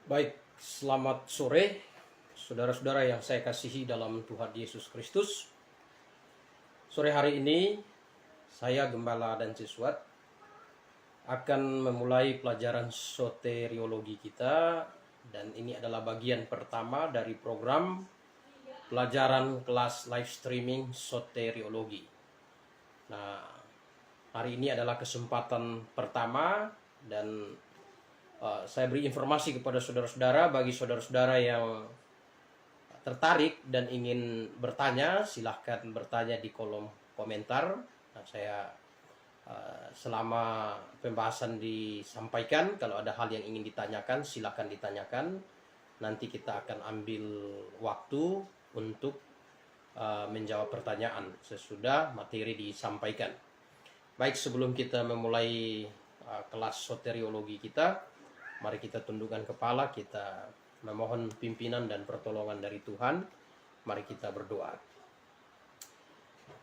Baik, selamat sore saudara-saudara yang saya kasihi dalam Tuhan Yesus Kristus. Sore hari ini saya Gembala dan Siswat akan memulai pelajaran soteriologi kita, dan ini adalah bagian pertama dari program pelajaran kelas live streaming soteriologi. Nah, hari ini adalah kesempatan pertama dan saya beri informasi kepada saudara-saudara. Bagi saudara-saudara yang tertarik dan ingin bertanya, silahkan bertanya di kolom komentar. Nah, saya selama pembahasan disampaikan, kalau ada hal yang ingin ditanyakan, silahkan ditanyakan. Nanti kita akan ambil waktu untuk menjawab pertanyaan sesudah materi disampaikan. Baik, sebelum kita memulai kelas soteriologi kita, mari kita tundukkan kepala, kita memohon pimpinan dan pertolongan dari Tuhan. Mari kita berdoa.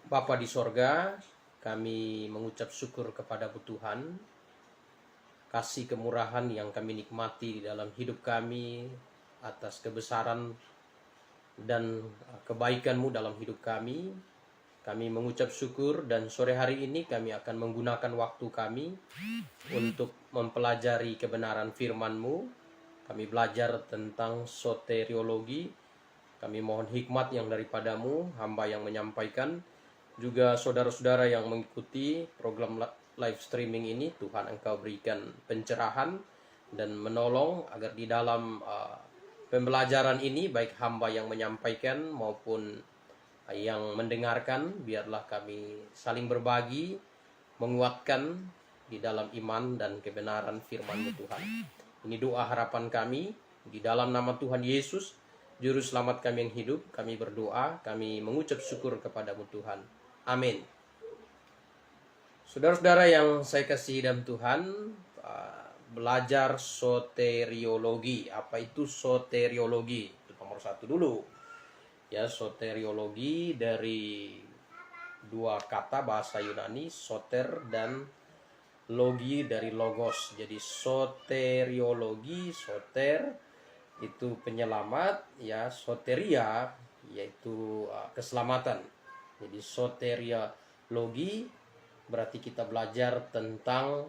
Bapa di sorga, kami mengucap syukur kepada Tuhan, kasih kemurahan yang kami nikmati di dalam hidup kami, atas kebesaran dan kebaikan-Mu dalam hidup kami. Kami mengucap syukur, dan sore hari ini kami akan menggunakan waktu kami untuk mempelajari kebenaran firman-Mu. Kami belajar tentang soteriologi. Kami mohon hikmat yang daripada-Mu, hamba yang menyampaikan, juga saudara-saudara yang mengikuti program live streaming ini. Tuhan, Engkau berikan pencerahan dan menolong agar di dalam pembelajaran ini, baik hamba yang menyampaikan maupun yang mendengarkan, biarlah kami saling berbagi, menguatkan di dalam iman dan kebenaran firman-Mu Tuhan. Ini doa harapan kami, di dalam nama Tuhan Yesus, Juru Selamat kami yang hidup, kami berdoa, kami mengucap syukur kepada-Mu Tuhan. Amin. Saudara-saudara yang saya kasihi dalam Tuhan, belajar soteriologi. Apa itu soteriologi? Itu nomor satu dulu. Ya, soteriologi dari dua kata bahasa Yunani, soter dan logi dari logos. Jadi soteriologi, soter itu penyelamat, ya, soteria yaitu keselamatan. Jadi soteriologi berarti kita belajar tentang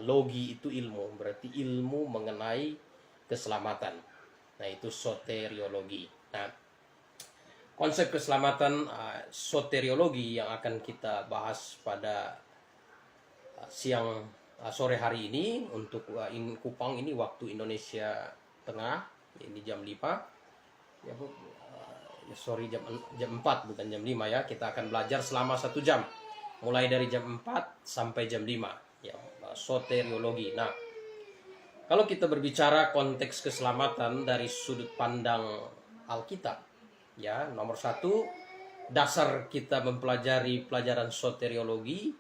logi itu ilmu, berarti ilmu mengenai keselamatan. Nah, itu soteriologi. Nah, konsep keselamatan soteriologi yang akan kita bahas pada sore hari ini untuk Kupang ini waktu Indonesia Tengah, ini jam 5. Ya, Bu. jam 4 bukan jam 5 ya. Kita akan belajar selama 1 jam. Mulai dari jam 4 sampai jam 5 ya, soteriologi. Nah, kalau kita berbicara konteks keselamatan dari sudut pandang Alkitab, ya, nomor satu, dasar kita mempelajari pelajaran soteriologi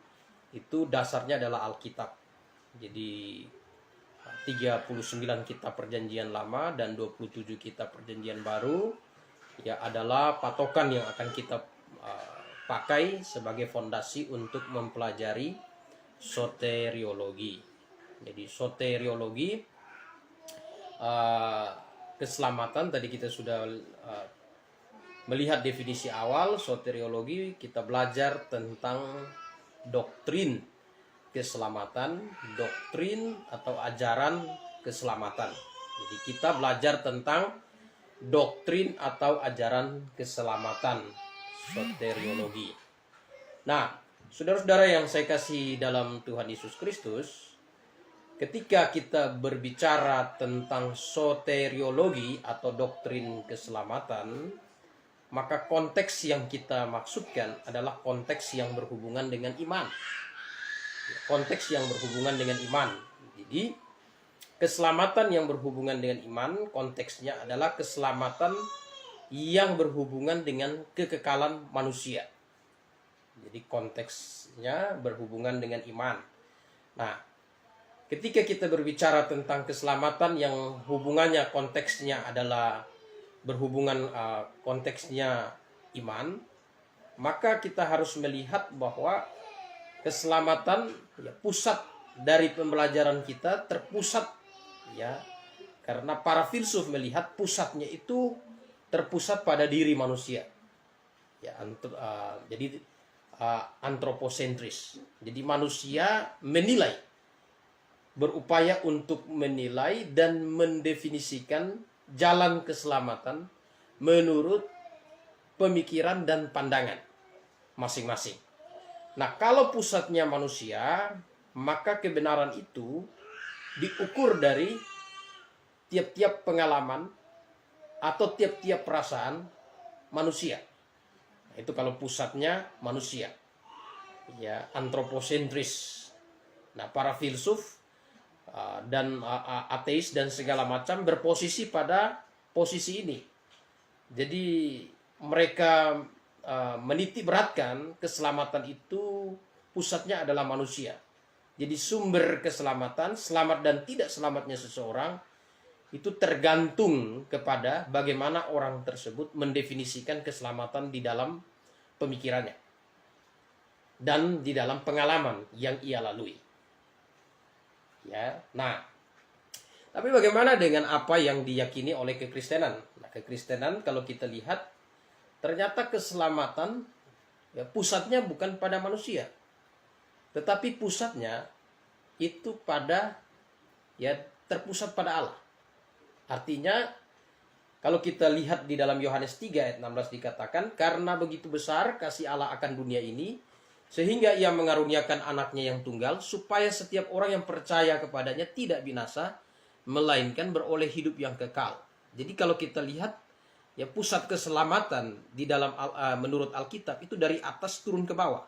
itu dasarnya adalah Alkitab. Jadi 39 kitab perjanjian lama dan 27 kitab perjanjian baru ya adalah patokan yang akan kita pakai sebagai fondasi untuk mempelajari soteriologi. Jadi soteriologi, keselamatan, tadi kita sudah melihat definisi awal. Soteriologi kita belajar tentang doktrin keselamatan, doktrin atau ajaran keselamatan. Jadi kita belajar tentang doktrin atau ajaran keselamatan, soteriologi. Nah, saudara-saudara yang saya kasih dalam Tuhan Yesus Kristus, ketika kita berbicara tentang soteriologi atau doktrin keselamatan, maka konteks yang kita maksudkan adalah konteks yang berhubungan dengan iman. Konteks yang berhubungan dengan iman. Jadi, keselamatan yang berhubungan dengan iman, konteksnya adalah keselamatan yang berhubungan dengan kekekalan manusia. Jadi konteksnya berhubungan dengan iman. Nah, ketika kita berbicara tentang keselamatan yang hubungannya konteksnya adalah berhubungan konteksnya iman, maka kita harus melihat bahwa keselamatan ya, pusat dari pembelajaran kita terpusat ya, karena para filsuf melihat pusatnya itu terpusat pada diri manusia ya, jadi antroposentris. Jadi manusia menilai, berupaya untuk menilai dan mendefinisikan jalan keselamatan menurut pemikiran dan pandangan masing-masing. Nah, kalau pusatnya manusia, maka kebenaran itu diukur dari tiap-tiap pengalaman atau tiap-tiap perasaan manusia. Itu kalau pusatnya manusia. Ya, antroposentris. Nah, para filsuf dan ateis dan segala macam berposisi pada posisi ini. Jadi mereka menitik beratkan keselamatan itu pusatnya adalah manusia. Jadi sumber keselamatan, selamat dan tidak selamatnya seseorang itu tergantung kepada bagaimana orang tersebut mendefinisikan keselamatan di dalam pemikirannya dan di dalam pengalaman yang ia lalui. Ya, nah, tapi bagaimana dengan apa yang diyakini oleh kekristenan? Nah, kekristenan kalau kita lihat ternyata keselamatan ya, pusatnya bukan pada manusia, tetapi pusatnya itu pada ya terpusat pada Allah. Artinya kalau kita lihat di dalam Yohanes 3 ayat 16 dikatakan, karena begitu besar kasih Allah akan dunia ini, sehingga ia mengaruniakan anaknya yang tunggal, supaya setiap orang yang percaya kepadanya tidak binasa, melainkan beroleh hidup yang kekal. Jadi kalau kita lihat ya, pusat keselamatan di dalam menurut Alkitab itu dari atas turun ke bawah.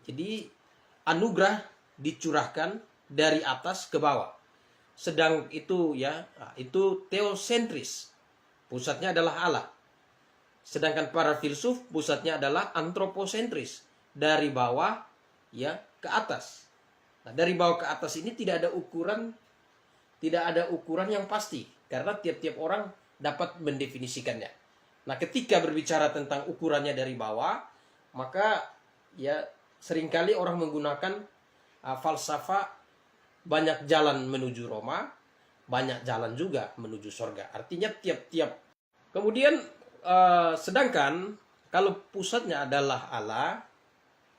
Jadi anugerah dicurahkan dari atas ke bawah. Sedang itu ya, itu teosentris. Pusatnya adalah Allah. Sedangkan para filsuf pusatnya adalah antroposentris, dari bawah ya ke atas. Nah, dari bawah ke atas ini tidak ada ukuran yang pasti, karena tiap-tiap orang dapat mendefinisikannya. Nah, ketika berbicara tentang ukurannya dari bawah, maka ya seringkali orang menggunakan falsafah banyak jalan menuju Roma, banyak jalan juga menuju surga. Artinya tiap-tiap. Kemudian sedangkan kalau pusatnya adalah Allah,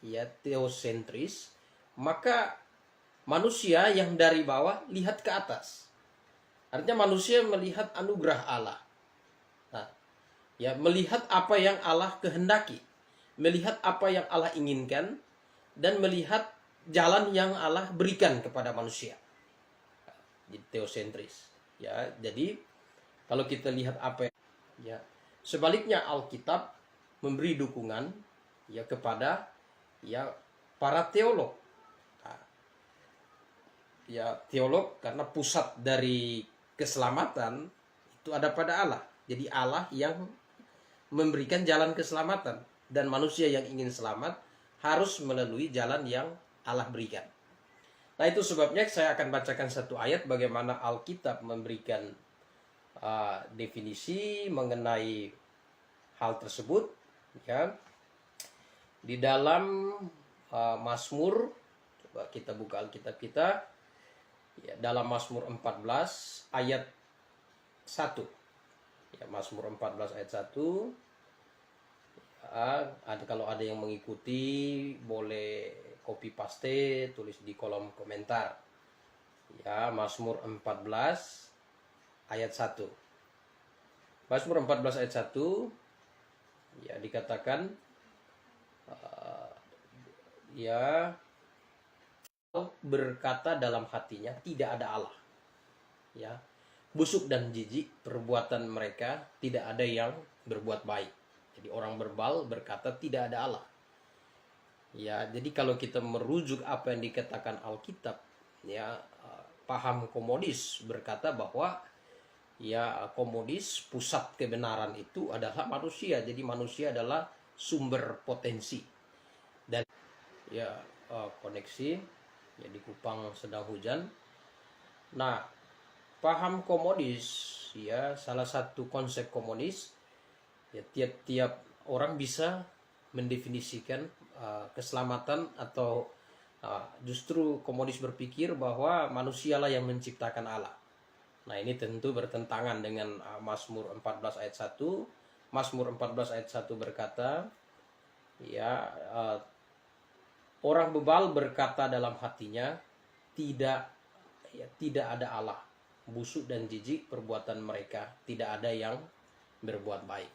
ya teosentris, maka manusia yang dari bawah lihat ke atas. Artinya manusia melihat anugerah Allah. Nah, ya melihat apa yang Allah kehendaki, melihat apa yang Allah inginkan, dan melihat jalan yang Allah berikan kepada manusia. Jadi teosentris. Ya, jadi kalau kita lihat apa ya Sebaliknya Alkitab memberi dukungan ya kepada ya para teolog. Nah, ya teolog karena pusat dari keselamatan itu ada pada Allah. Jadi Allah yang memberikan jalan keselamatan, dan manusia yang ingin selamat harus melalui jalan yang Allah berikan. Nah, itu sebabnya saya akan bacakan satu ayat bagaimana Alkitab memberikan definisi mengenai hal tersebut ya. Di dalam Mazmur, coba kita buka Alkitab kita ya, dalam Mazmur 14 ayat 1 ya, Mazmur 14 ayat 1 ya, kalau ada yang mengikuti boleh copy paste, tulis di kolom komentar ya. Mazmur 14 ayat 1. Mazmur 14 ayat 1 ya, dikatakan ya, berkata dalam hatinya tidak ada Allah ya, busuk dan jijik perbuatan mereka, tidak ada yang berbuat baik. Jadi orang berbal berkata tidak ada Allah ya. Jadi kalau kita merujuk apa yang dikatakan Alkitab ya, paham komodis berkata bahwa ya, komodis pusat kebenaran itu adalah manusia. Jadi manusia adalah sumber potensi. Dan ya, koneksi ya, di Kupang sedang hujan. Nah, paham komodis ya, salah satu konsep komodis ya, tiap-tiap orang bisa mendefinisikan keselamatan atau justru komodis berpikir bahwa manusialah yang menciptakan Allah. Nah, ini tentu bertentangan dengan Mazmur 14 ayat 1. Mazmur 14 ayat 1 berkata ya, orang bebal berkata dalam hatinya tidak ada Allah, busuk dan jijik perbuatan mereka, tidak ada yang berbuat baik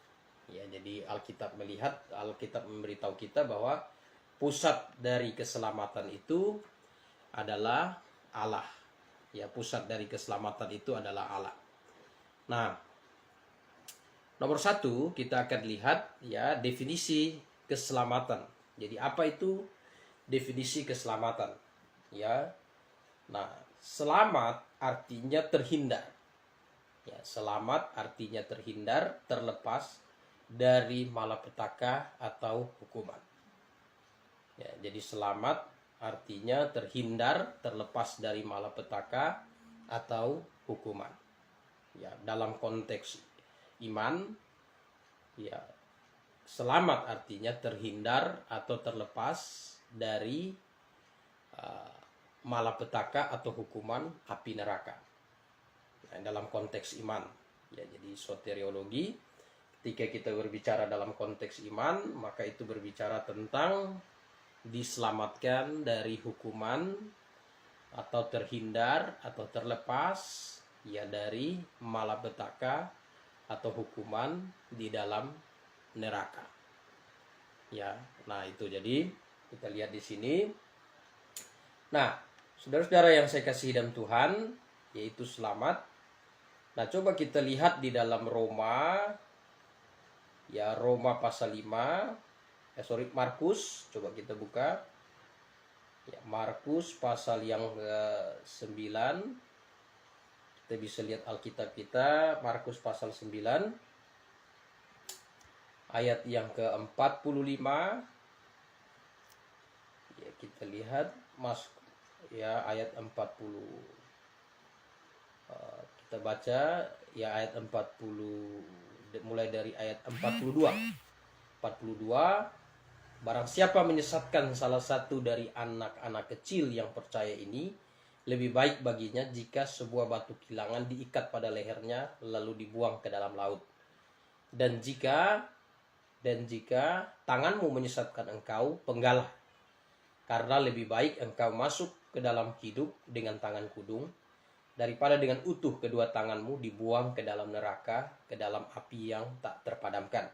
ya. Jadi Alkitab memberitahu kita bahwa pusat dari keselamatan itu adalah Allah ya, pusat dari keselamatan itu adalah Allah. Nah, nomor 1 kita akan lihat ya, definisi keselamatan. Jadi apa itu definisi keselamatan ya? Nah, selamat artinya terhindar ya, selamat artinya terhindar, terlepas dari malapetaka atau hukuman ya. Jadi selamat artinya terhindar, terlepas dari malapetaka atau hukuman ya. Dalam konteks iman ya, selamat artinya terhindar atau terlepas dari malapetaka atau hukuman api neraka. Nah, dalam konteks iman ya, jadi soteriologi, ketika kita berbicara dalam konteks iman, maka itu berbicara tentang diselamatkan dari hukuman atau terhindar atau terlepas ya dari malapetaka atau hukuman di dalam neraka ya. Nah, itu jadi kita lihat di sini. Nah, saudara-saudara yang saya kasihi dalam Tuhan, yaitu selamat. Nah, coba kita lihat di dalam Roma ya, Roma pasal 5 Markus, coba kita buka ya, Markus pasal yang ke-9. Kita bisa lihat Alkitab kita, Markus pasal 9 ayat yang ke-45 ya. Kita lihat ya, ayat 40, kita baca ya ayat 40, mulai dari ayat 42. Barang siapa menyesatkan salah satu dari anak-anak kecil yang percaya ini, lebih baik baginya jika sebuah batu kilangan diikat pada lehernya lalu dibuang ke dalam laut. Dan jika tanganmu menyesatkan engkau, penggalah. Karena lebih baik engkau masuk ke dalam hidup dengan tangan kudung, daripada dengan utuh kedua tanganmu dibuang ke dalam neraka, ke dalam api yang tak terpadamkan.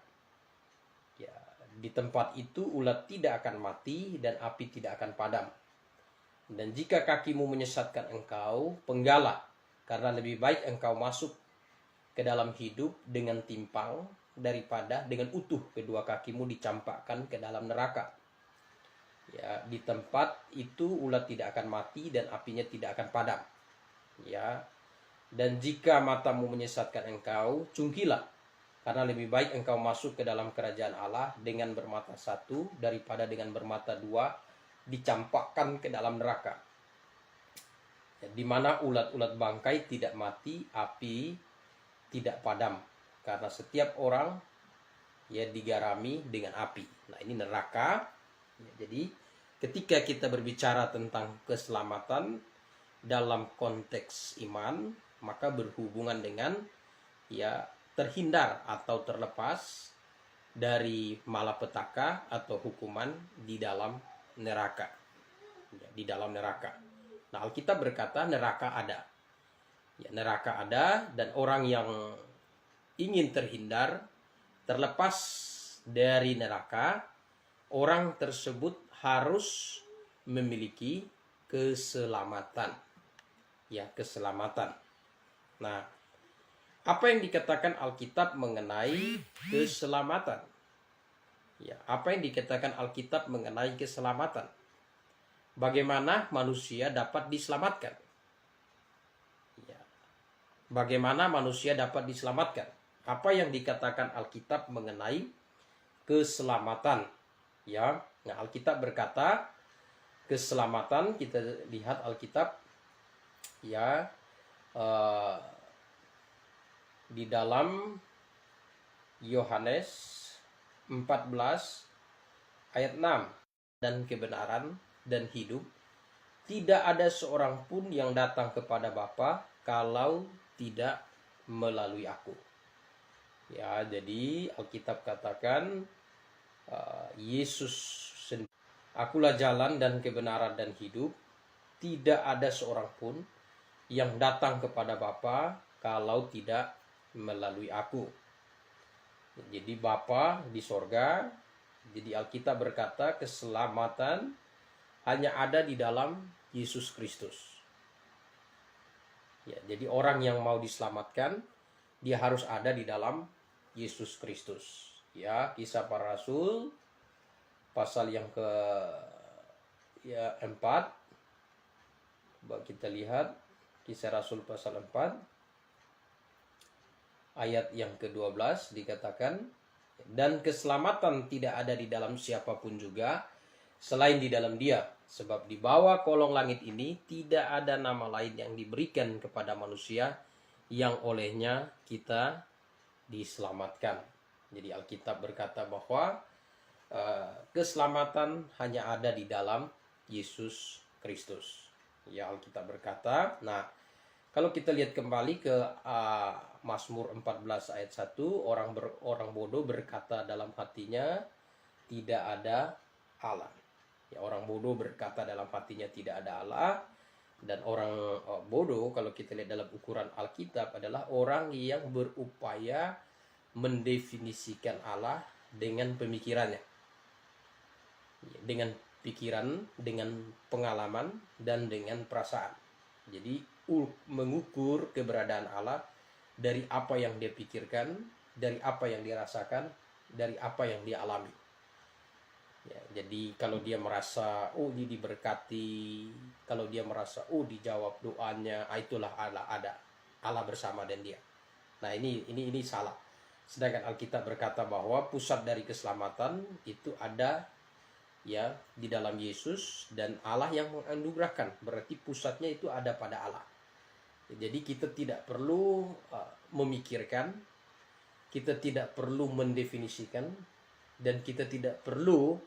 Ya, di tempat itu ulat tidak akan mati dan api tidak akan padam. Dan jika kakimu menyesatkan engkau, penggalah, karena lebih baik engkau masuk ke dalam hidup dengan timpang daripada dengan utuh kedua kakimu dicampakkan ke dalam neraka. Ya, di tempat itu ulat tidak akan mati dan apinya tidak akan padam. Ya, dan jika matamu menyesatkan engkau, cungkilah, karena lebih baik engkau masuk ke dalam kerajaan Allah dengan bermata satu daripada dengan bermata dua dicampakkan ke dalam neraka. Ya, di mana ulat-ulat bangkai tidak mati, api tidak padam, karena setiap orang ya digarami dengan api. Nah, ini neraka. Ya, jadi ketika kita berbicara tentang keselamatan dalam konteks iman, maka berhubungan dengan ya terhindar atau terlepas dari malapetaka atau hukuman di dalam neraka. Ya, di dalam neraka. Nah, Alkitab berkata neraka ada. Ya, neraka ada, dan orang yang ingin terhindar, terlepas dari neraka, orang tersebut harus memiliki keselamatan. Ya, keselamatan. Nah, apa yang dikatakan Alkitab mengenai keselamatan? Ya, apa yang dikatakan Alkitab mengenai keselamatan? Bagaimana manusia dapat diselamatkan? Ya, bagaimana manusia dapat diselamatkan? Apa yang dikatakan Alkitab mengenai keselamatan? Ya, nah Alkitab berkata keselamatan, kita lihat Alkitab ya di dalam Yohanes 14 ayat 6, dan kebenaran dan hidup, tidak ada seorang pun yang datang kepada Bapa kalau tidak melalui aku. Ya, jadi Alkitab katakan Yesus sendiri, akulah jalan dan kebenaran dan hidup, tidak ada seorang pun yang datang kepada Bapa kalau tidak melalui aku. Jadi Bapa di sorga. Jadi Alkitab berkata keselamatan hanya ada di dalam Yesus Kristus. Ya, jadi orang yang mau diselamatkan, dia harus ada di dalam Yesus Kristus. Ya, Kisah Para Rasul pasal yang ke 4. Coba kita lihat Kisah Rasul pasal 4 ayat yang ke-12 dikatakan, dan keselamatan tidak ada di dalam siapapun juga selain di dalam Dia, sebab di bawah kolong langit ini tidak ada nama lain yang diberikan kepada manusia yang olehnya kita diselamatkan. Jadi Alkitab berkata bahwa keselamatan hanya ada di dalam Yesus Kristus. Ya, Alkitab berkata. Nah, kalau kita lihat kembali ke Mazmur 14 ayat 1, orang bodoh berkata dalam hatinya tidak ada Allah. Ya, orang bodoh berkata dalam hatinya tidak ada Allah. Dan orang bodoh, kalau kita lihat dalam ukuran Alkitab, adalah orang yang berupaya mendefinisikan Allah dengan pemikirannya, dengan pikiran, dengan pengalaman, dan dengan perasaan. Jadi mengukur keberadaan Allah dari apa yang dia pikirkan, dari apa yang dia rasakan, dari apa yang dia alami. Ya, jadi kalau dia merasa ini diberkati, kalau dia merasa dijawab doanya, itulah Allah ada, Allah bersama dengan dia. Nah, ini salah. Sedangkan Alkitab berkata bahwa pusat dari keselamatan itu ada ya di dalam Yesus, dan Allah yang menganugerahkan. Berarti pusatnya itu ada pada Allah. Jadi kita tidak perlu memikirkan, kita tidak perlu mendefinisikan, dan kita tidak perlu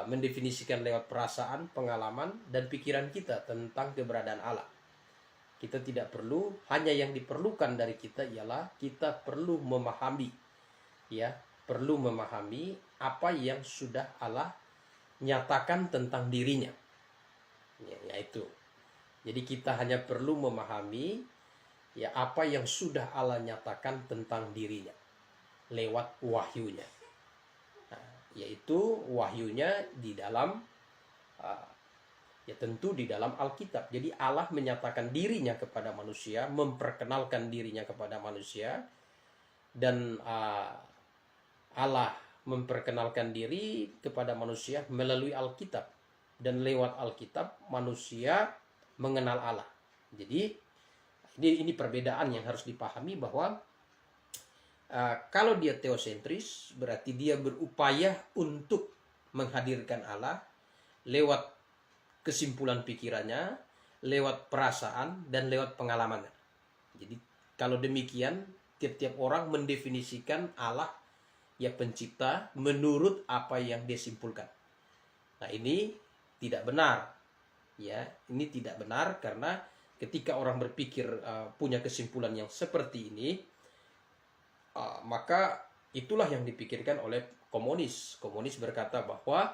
mendefinisikan lewat perasaan, pengalaman, dan pikiran kita tentang keberadaan Allah. Kita tidak perlu, hanya yang diperlukan dari kita ialah kita perlu memahami, perlu memahami apa yang sudah Allah nyatakan tentang dirinya. Yaitu. Jadi kita hanya perlu memahami apa yang sudah Allah nyatakan tentang dirinya lewat wahyunya. Yaitu wahyunya di dalam tentu di dalam Alkitab. Jadi Allah menyatakan dirinya kepada manusia, memperkenalkan dirinya kepada manusia dan Allah memperkenalkan diri kepada manusia melalui Alkitab, dan lewat Alkitab manusia mengenal Allah. Jadi ini perbedaan yang harus dipahami, bahwa kalau dia teosentris berarti dia berupaya untuk menghadirkan Allah lewat kesimpulan pikirannya, lewat perasaan, dan lewat pengalamannya. Jadi kalau demikian, tiap-tiap orang mendefinisikan Allah ya pencipta menurut apa yang dia simpulkan. Nah, ini tidak benar. Ya, ini tidak benar, karena ketika orang berpikir punya kesimpulan yang seperti ini, maka itulah yang dipikirkan oleh komunis. Komunis berkata bahwa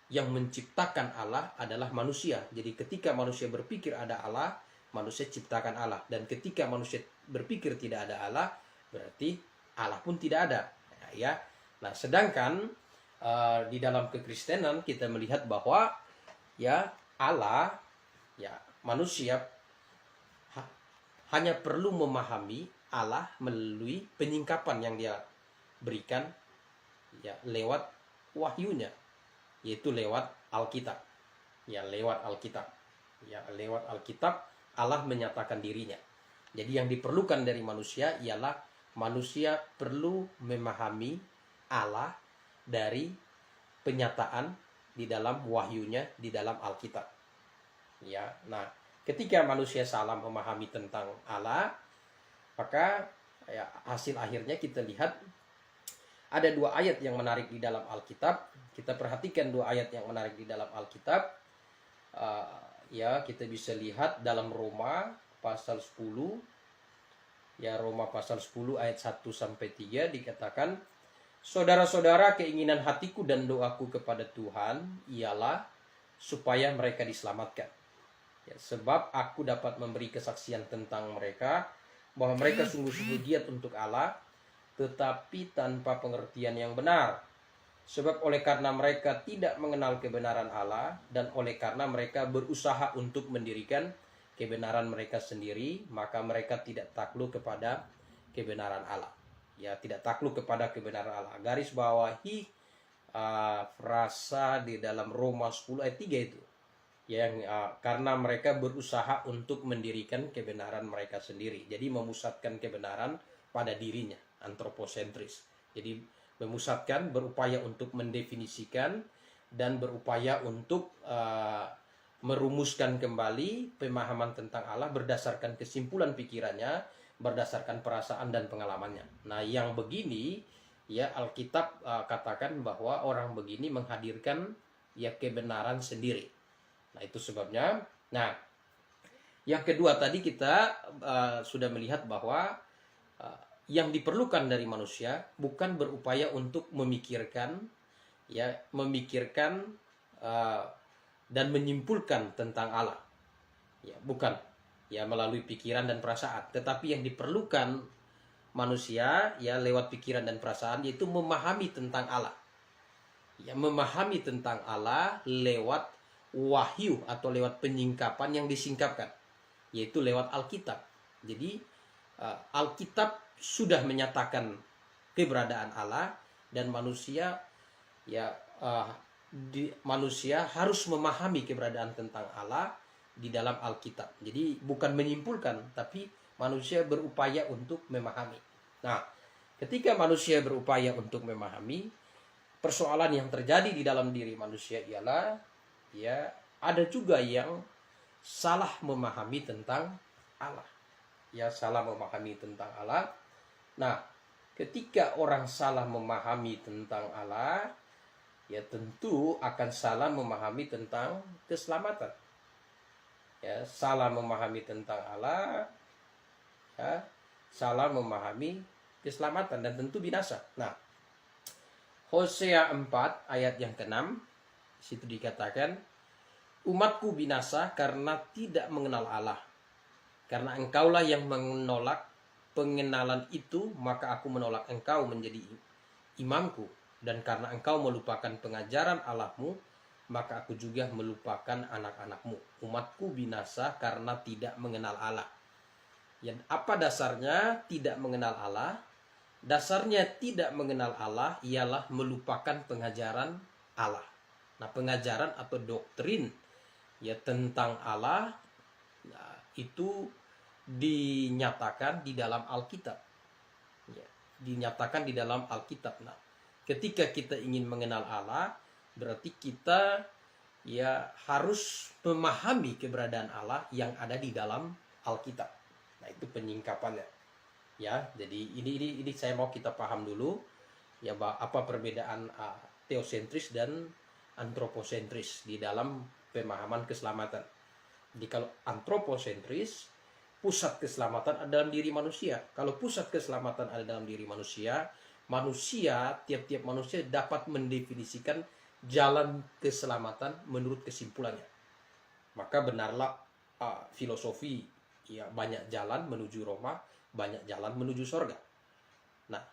yang menciptakan Allah adalah manusia. Jadi ketika manusia berpikir ada Allah, manusia ciptakan Allah. Dan ketika manusia berpikir tidak ada Allah, berarti Allah pun tidak ada. Ya. Nah, sedangkan di dalam kekristenan kita melihat bahwa ya Allah, ya manusia hanya perlu memahami Allah melalui penyingkapan yang dia berikan ya lewat wahyunya, yaitu lewat Alkitab. Ya lewat Alkitab. Ya lewat Alkitab Allah menyatakan dirinya. Jadi yang diperlukan dari manusia ialah manusia perlu memahami Allah dari penyataan di dalam wahyunya di dalam Alkitab. Ya, nah, ketika manusia salah memahami tentang Allah, maka ya, hasil akhirnya kita lihat ada dua ayat yang menarik di dalam Alkitab. Kita perhatikan dua ayat yang menarik di dalam Alkitab. Ya, kita bisa lihat dalam Roma pasal 10. Ya, Roma pasal 10 ayat 1 sampai 3 dikatakan, "Saudara-saudara, keinginan hatiku dan doaku kepada Tuhan ialah supaya mereka diselamatkan. Ya, sebab aku dapat memberi kesaksian tentang mereka bahwa mereka sungguh-sungguh giat untuk Allah, tetapi tanpa pengertian yang benar. Sebab oleh karena mereka tidak mengenal kebenaran Allah, dan oleh karena mereka berusaha untuk mendirikan kebenaran mereka sendiri, maka mereka tidak takluk kepada kebenaran Allah." Ya, tidak takluk kepada kebenaran Allah. Garis bawahi frasa di dalam Roma 10 ayat 3 itu. Yang karena mereka berusaha untuk mendirikan kebenaran mereka sendiri. Jadi memusatkan kebenaran pada dirinya, antroposentris. Jadi memusatkan, berupaya untuk mendefinisikan dan berupaya untuk merumuskan kembali pemahaman tentang Allah berdasarkan kesimpulan pikirannya, berdasarkan perasaan dan pengalamannya. Nah, yang begini ya Alkitab katakan bahwa orang begini menghadirkan ya kebenaran sendiri. Nah, itu sebabnya. Nah, yang kedua tadi kita sudah melihat bahwa yang diperlukan dari manusia bukan berupaya untuk memikirkan dan menyimpulkan tentang Allah. Ya, bukan ya melalui pikiran dan perasaan, tetapi yang diperlukan manusia ya lewat pikiran dan perasaan yaitu memahami tentang Allah. Ya, memahami tentang Allah lewat wahyu atau lewat penyingkapan yang disingkapkan, yaitu lewat Alkitab. Jadi Alkitab sudah menyatakan keberadaan Allah, dan manusia manusia harus memahami keberadaan tentang Allah di dalam Alkitab. Jadi bukan menyimpulkan, tapi manusia berupaya untuk memahami. Nah, ketika manusia berupaya untuk memahami, persoalan yang terjadi di dalam diri manusia ialah ya ada juga yang salah memahami tentang Allah. Ya, salah memahami tentang Allah. Nah, ketika orang salah memahami tentang Allah, ya tentu akan salah memahami tentang keselamatan. Ya, salah memahami tentang Allah, ya, salah memahami keselamatan, dan tentu binasa. Nah, Hosea 4 ayat yang ke-6 situ dikatakan, "Umatku binasa karena tidak mengenal Allah. Karena engkaulah yang menolak pengenalan itu, maka aku menolak engkau menjadi imamku. Dan karena engkau melupakan pengajaran Allahmu, maka aku juga melupakan anak-anakmu." Umatku binasa karena tidak mengenal Allah. Ya, apa dasarnya tidak mengenal Allah? dasarnya tidak mengenal Allah ialah melupakan pengajaran Allah. Nah, pengajaran atau doktrin ya tentang Allah, nah, itu dinyatakan di dalam Alkitab. Ya, dinyatakan di dalam Alkitab. Nah, ketika kita ingin mengenal Allah, berarti kita ya harus memahami keberadaan Allah yang ada di dalam Alkitab. Nah, itu penyingkapannya. Ya, jadi ini saya mau kita paham dulu ya apa perbedaan teosentris dan antroposentris di dalam pemahaman keselamatan. Jadi kalau antroposentris, pusat keselamatan ada dalam diri manusia. Kalau pusat keselamatan ada dalam diri manusia, tiap-tiap manusia dapat mendefinisikan jalan keselamatan menurut kesimpulannya. Maka benarlah filosofi ya banyak jalan menuju Roma, banyak jalan menuju sorga. Nah,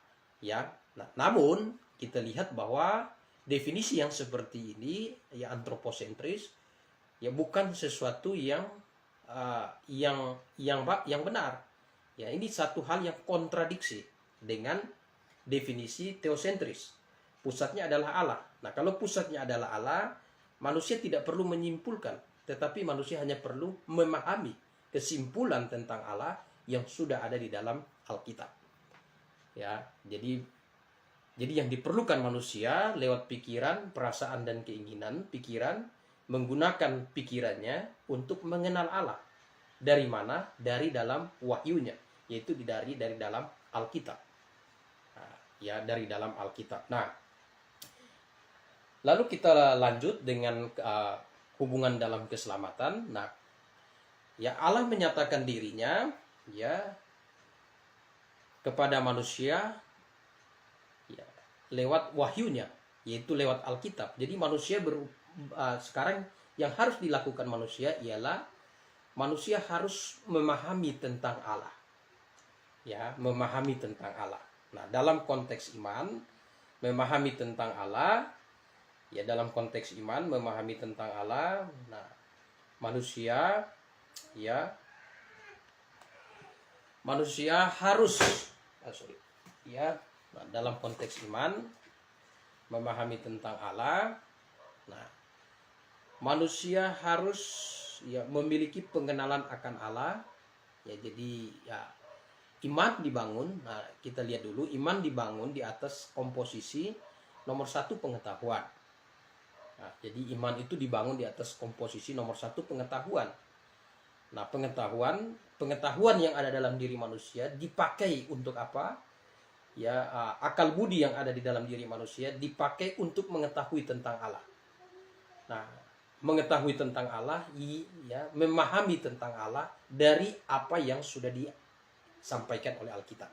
namun kita lihat bahwa definisi yang seperti ini ya antroposentris ya bukan sesuatu yang benar. Ya, ini satu hal yang kontradiksi dengan definisi teosentris. Pusatnya adalah Allah. Nah, kalau pusatnya adalah Allah, manusia tidak perlu menyimpulkan, tetapi manusia hanya perlu memahami kesimpulan tentang Allah yang sudah ada di dalam Alkitab. Ya, jadi yang diperlukan manusia lewat pikiran, perasaan dan keinginan, menggunakan pikirannya untuk mengenal Allah. Dari mana? Dari dalam wahyunya, yaitu dari dalam Alkitab. Nah, ya dari dalam Alkitab. Nah, lalu kita lanjut dengan hubungan dalam keselamatan. Nah, ya Allah menyatakan dirinya ya kepada manusia ya lewat wahyunya, yaitu lewat Alkitab. Jadi manusia sekarang yang harus dilakukan manusia ialah manusia harus memahami tentang Allah. Ya, memahami tentang Allah. Nah, dalam konteks iman, memahami tentang Allah, ya dalam konteks iman memahami tentang Allah. Nah, manusia harus dalam konteks iman memahami tentang Allah. Nah, manusia harus memiliki pengenalan akan Allah. Ya, jadi ya iman dibangun. Nah, kita lihat dulu, iman dibangun di atas komposisi nomor 1 pengetahuan. Nah, jadi iman itu dibangun di atas komposisi nomor 1 pengetahuan. Nah, pengetahuan yang ada dalam diri manusia dipakai untuk apa? Ya, akal budi yang ada di dalam diri manusia dipakai untuk mengetahui tentang Allah. Nah, mengetahui tentang Allah, ya, memahami tentang Allah dari apa yang sudah disampaikan oleh Alkitab.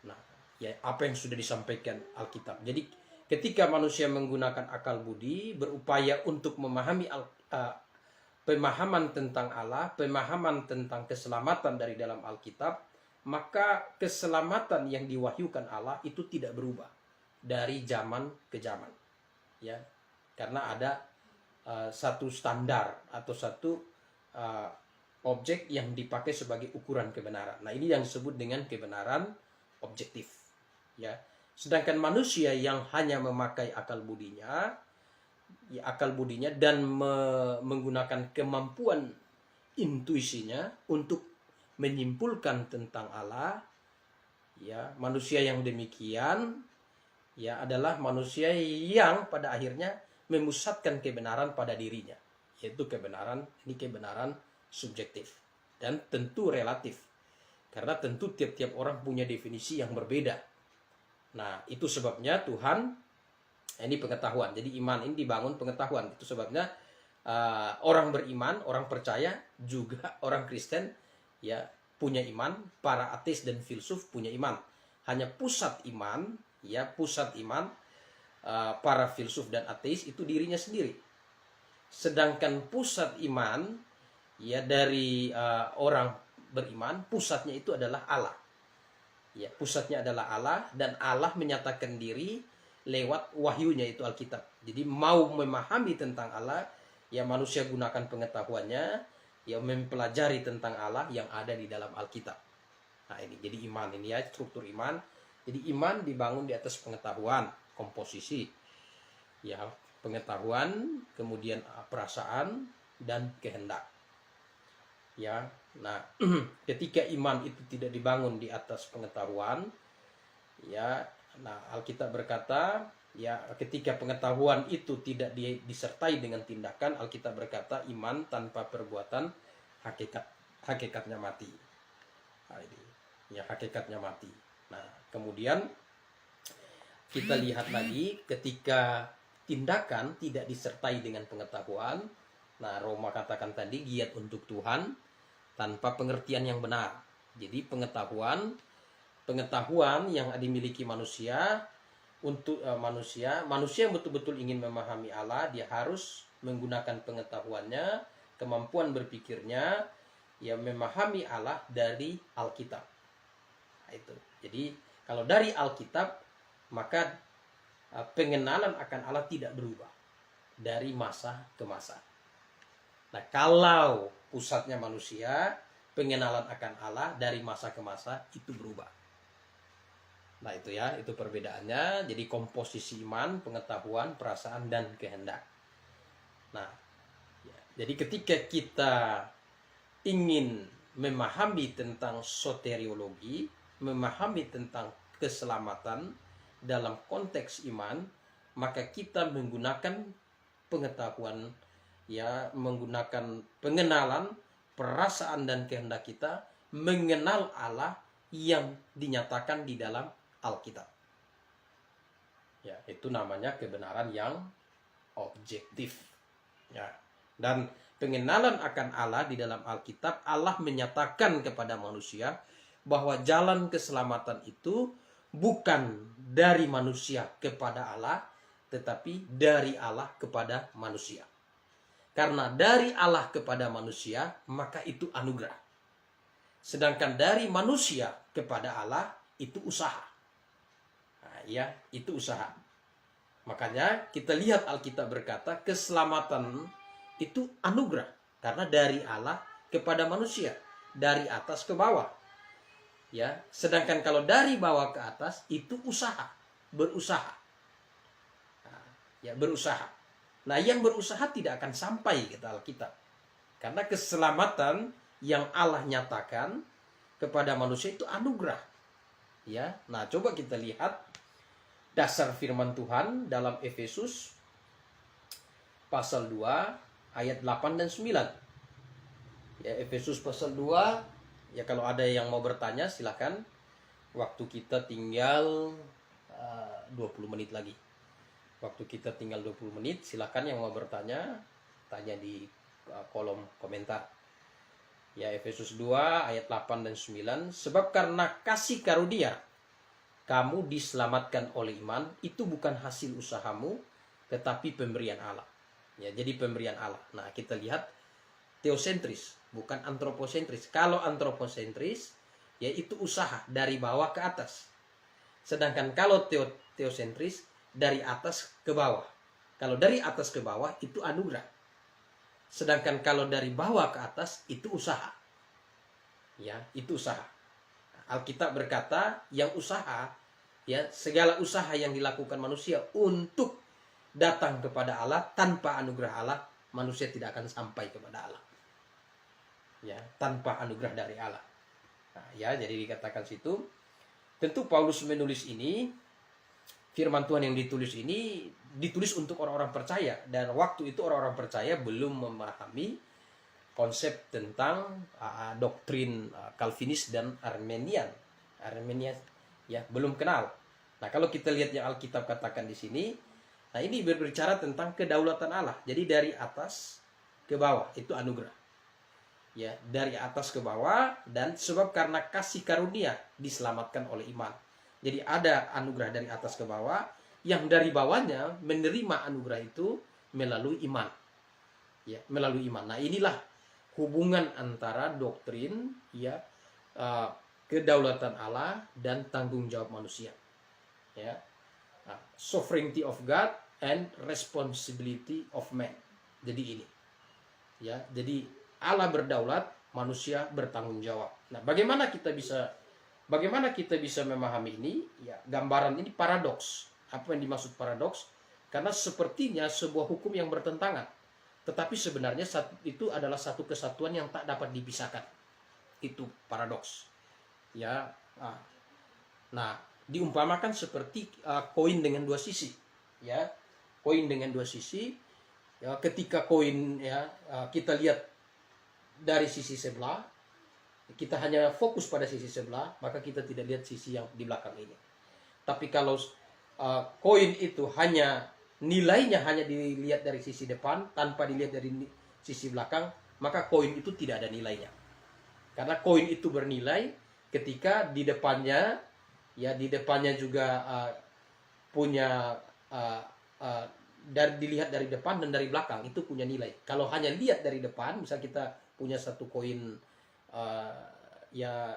Nah, ya apa yang sudah disampaikan Alkitab. Jadi ketika manusia menggunakan akal budi berupaya untuk memahami pemahaman tentang Allah, pemahaman tentang keselamatan dari dalam Alkitab, maka keselamatan yang diwahyukan Allah itu tidak berubah dari zaman ke zaman. Ya, karena ada satu standar atau satu objek yang dipakai sebagai ukuran kebenaran. Nah, ini yang disebut dengan kebenaran objektif. Ya, sedangkan manusia yang hanya memakai akal budinya dan menggunakan kemampuan intuisinya untuk menyimpulkan tentang Allah, ya manusia yang demikian ya adalah manusia yang pada akhirnya memusatkan kebenaran pada dirinya, yaitu kebenaran subjektif dan tentu relatif, karena tentu tiap-tiap orang punya definisi yang berbeda. Nah, itu sebabnya Tuhan, ini pengetahuan, jadi iman ini dibangun pengetahuan. Itu sebabnya orang beriman, orang percaya, juga orang Kristen ya punya iman, para ateis dan filsuf punya iman. Hanya pusat iman para filsuf dan ateis itu dirinya sendiri. Sedangkan pusat iman ya dari orang beriman, pusatnya itu adalah Allah. Ya, pusatnya adalah Allah, dan Allah menyatakan diri lewat wahyunya, itu Alkitab. Jadi mau memahami tentang Allah, ya manusia gunakan pengetahuannya, ya mempelajari tentang Allah yang ada di dalam Alkitab. Nah ini jadi iman ini ya, struktur iman. Jadi iman dibangun di atas pengetahuan, komposisi ya, pengetahuan, kemudian perasaan dan kehendak ya. Nah ketika iman itu tidak dibangun di atas pengetahuan ya, nah Alkitab berkata ya, ketika pengetahuan itu tidak disertai dengan tindakan, Alkitab berkata iman tanpa perbuatan hakikatnya mati. Nah, ini ya, hakikatnya mati. Nah kemudian kita lihat lagi ketika tindakan tidak disertai dengan pengetahuan. Nah Roma katakan tadi, giat untuk Tuhan tanpa pengertian yang benar. Jadi pengetahuan yang dimiliki manusia untuk manusia yang betul-betul ingin memahami Allah, dia harus menggunakan pengetahuannya, kemampuan berpikirnya, ya memahami Allah dari Alkitab. Nah, itu. Jadi kalau dari Alkitab, maka pengenalan akan Allah tidak berubah dari masa ke masa. Nah, kalau pusatnya manusia, pengenalan akan Allah dari masa ke masa itu berubah. Nah, itu ya, itu perbedaannya. Jadi komposisi iman, pengetahuan, perasaan, dan kehendak. Nah, ya, jadi ketika kita ingin memahami tentang soteriologi, memahami tentang keselamatan dalam konteks iman, maka kita menggunakan pengetahuan ya, menggunakan pengenalan, perasaan dan kehendak kita mengenal Allah yang dinyatakan di dalam Alkitab. Ya, itu namanya kebenaran yang objektif. Ya. Dan pengenalan akan Allah di dalam Alkitab, Allah menyatakan kepada manusia bahwa jalan keselamatan itu bukan dari manusia kepada Allah, tetapi dari Allah kepada manusia. Karena dari Allah kepada manusia, maka itu anugerah. Sedangkan dari manusia kepada Allah, itu usaha. Nah, ya, itu usaha. Makanya kita lihat Alkitab berkata, keselamatan itu anugerah. Karena dari Allah kepada manusia, dari atas ke bawah. Ya, sedangkan kalau dari bawah ke atas itu usaha, berusaha. Nah, ya, berusaha. Nah, yang berusaha tidak akan sampai kata Alkitab. Karena keselamatan yang Allah nyatakan kepada manusia itu anugerah. Ya, nah coba kita lihat dasar firman Tuhan dalam Efesus pasal 2 ayat 8 dan 9. Ya, Efesus pasal 2. Ya, kalau ada yang mau bertanya silakan. Waktu kita tinggal 20 menit lagi. Waktu kita tinggal 20 menit, silakan yang mau bertanya, tanya di kolom komentar. Ya, Efesus 2 ayat 8 dan 9. Sebab karena kasih karunia kamu diselamatkan oleh iman, itu bukan hasil usahamu, tetapi pemberian Allah. Ya, jadi pemberian Allah. Nah, kita lihat teosentris, bukan antroposentris. Kalau antroposentris, ya itu usaha dari bawah ke atas. Sedangkan kalau teosentris, dari atas ke bawah. Kalau dari atas ke bawah, itu anugerah. Sedangkan kalau dari bawah ke atas, itu usaha. Ya, itu usaha. Alkitab berkata, yang usaha, ya segala usaha yang dilakukan manusia untuk datang kepada Allah, tanpa anugerah Allah, manusia tidak akan sampai kepada Allah. Ya, tanpa anugerah dari Allah. Nah, ya, jadi dikatakan situ. Tentu Paulus menulis ini, firman Tuhan yang ditulis ini ditulis untuk orang-orang percaya, dan waktu itu orang-orang percaya belum memahami konsep tentang doktrin Calvinis dan Arminian ya, belum kenal. Nah, kalau kita lihat yang Alkitab katakan di sini, nah ini berbicara tentang kedaulatan Allah. Jadi dari atas ke bawah itu anugerah. Ya, dari atas ke bawah, dan sebab karena kasih karunia diselamatkan oleh iman. Jadi ada anugerah dari atas ke bawah, yang dari bawahnya menerima anugerah itu melalui iman. Ya, melalui iman. Nah, inilah hubungan antara doktrin ya, kedaulatan Allah dan tanggung jawab manusia. Ya. Sovereignty of God and responsibility of man. Jadi ini. Ya, jadi Allah berdaulat, manusia bertanggung jawab. Nah, bagaimana kita bisa bagaimana kita bisa memahami ini? Ya, gambaran ini paradoks. Apa yang dimaksud paradoks? Karena sepertinya sebuah hukum yang bertentangan, tetapi sebenarnya itu adalah satu kesatuan yang tak dapat dipisahkan. Itu paradoks. Ya, nah, diumpamakan seperti koin dengan dua sisi. Ya, koin dengan dua sisi. Ya, ketika koin ya kita lihat dari sisi sebelah, kita hanya fokus pada sisi sebelah, maka kita tidak lihat sisi yang di belakang ini. Tapi kalau koin itu hanya nilainya hanya dilihat dari sisi depan tanpa dilihat dari sisi belakang, maka koin itu tidak ada nilainya. Karena koin itu bernilai ketika di depannya juga punya dilihat dari depan dan dari belakang, itu punya nilai. Kalau hanya lihat dari depan, misal kita punya satu koin ya